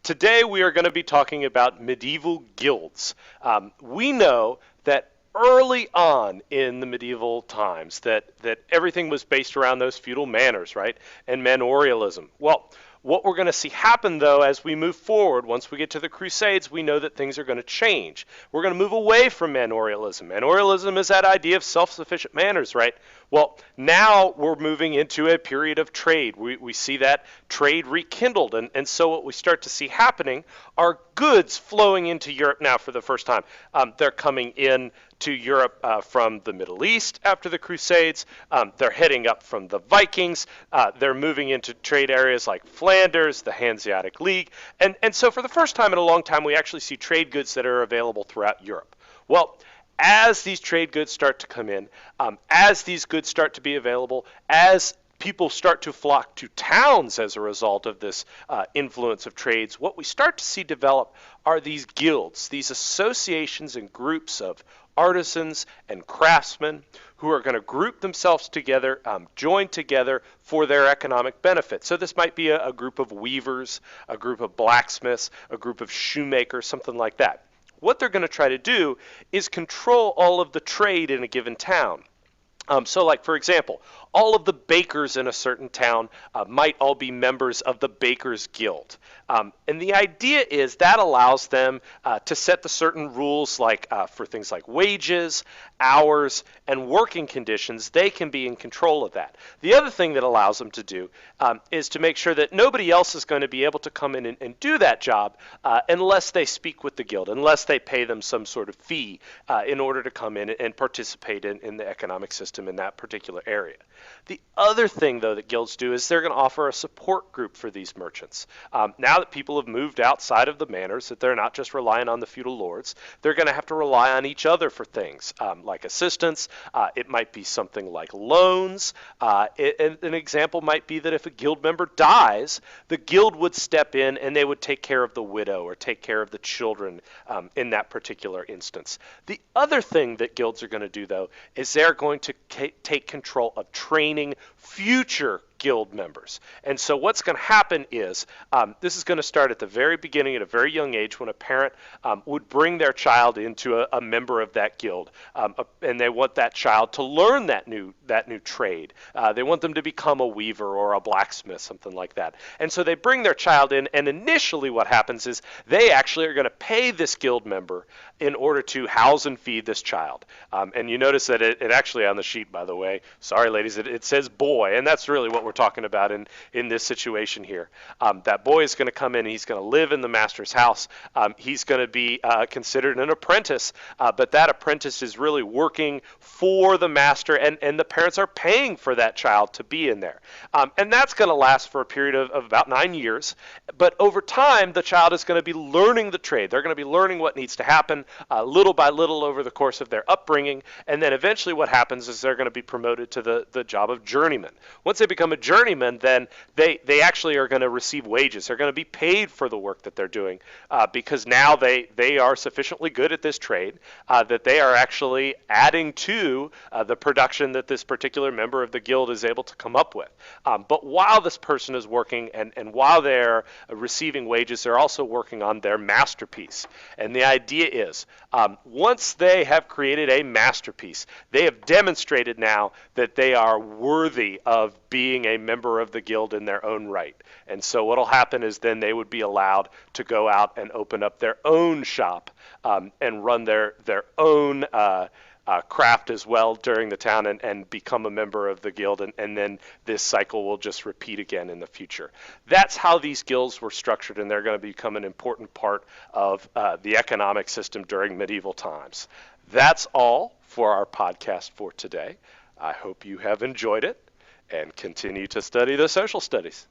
Today we are going to be talking about medieval guilds. We know that early on in the medieval times that everything was based around those feudal manors, right, and manorialism. Well, what we're going to see happen, though, as we move forward, once we get to the Crusades, we know that things are going to change. We're going to move away from manorialism. Manorialism is that idea of self-sufficient manors, right? Well, now we're moving into a period of trade. We see that trade rekindled. And so what we start to see happening are goods flowing into Europe now for the first time. They're coming in to Europe from the Middle East after the Crusades. They're heading up from the Vikings. They're moving into trade areas like Flanders, the Hanseatic League. And so for the first time in a long time, we actually see trade goods that are available throughout Europe. Well, as these trade goods start to come in, as these goods start to be available, as people start to flock to towns as a result of this influence of trades, what we start to see develop are these guilds, these associations and groups of artisans and craftsmen who are going to group themselves together, join together for their economic benefit. So this might be a group of weavers, a group of blacksmiths, a group of shoemakers, something like that. What they're going to try to do is control all of the trade in a given town. So like, for example, all of the bakers in a certain town might all be members of the Bakers Guild. And the idea is that allows them to set the certain rules like for things like wages, hours, and working conditions. They can be in control of that. The other thing that allows them to do is to make sure that nobody else is going to be able to come in and do that job unless they speak with the guild, unless they pay them some sort of fee in order to come in and participate in the economic system in that particular area. The other thing, though, that guilds do is they're going to offer a support group for these merchants. Now that people have moved outside of the manors, that they're not just relying on the feudal lords, they're going to have to rely on each other for things like assistance. It might be something like loans. An example might be that if a guild member dies, the guild would step in and they would take care of the widow or take care of the children in that particular instance. The other thing that guilds are going to do, though, is they're going to take control of training future guild members. And so what's going to happen is this is going to start at the very beginning at a very young age when a parent would bring their child into a member of that guild, and they want that child to learn that new trade. They want them to become a weaver or a blacksmith, something like that. And so they bring their child in, and initially what happens is they actually are going to pay this guild member in order to house and feed this child. And you notice that it actually on the sheet, by the way, sorry ladies, it says boy, and that's really what we're talking about in this situation here. That boy is going to come in, he's going to live in the master's house. He's going to be considered an apprentice, but that apprentice is really working for the master, and the parents are paying for that child to be in there. And that's going to last for a period of about 9 years. But over time, the child is going to be learning the trade. They're going to be learning what needs to happen little by little over the course of their upbringing. And then eventually what happens is they're going to be promoted to the job of journeyman. Once they become a journeyman, then they actually are going to receive wages. They're going to be paid for the work that they're doing because now they are sufficiently good at this trade that they are actually adding to the production that this particular member of the guild is able to come up with. But while this person is working and while they're receiving wages, they're also working on their masterpiece. And the idea is once they have created a masterpiece, they have demonstrated now that they are worthy of being a member of the guild in their own right. And so what will happen is then they would be allowed to go out and open up their own shop and run their own craft as well during the town and become a member of the guild, and then this cycle will just repeat again in the future. That's how these guilds were structured, and they're going to become an important part of the economic system during medieval times. That's all for our podcast for today. I hope you have enjoyed it and continue to study the social studies.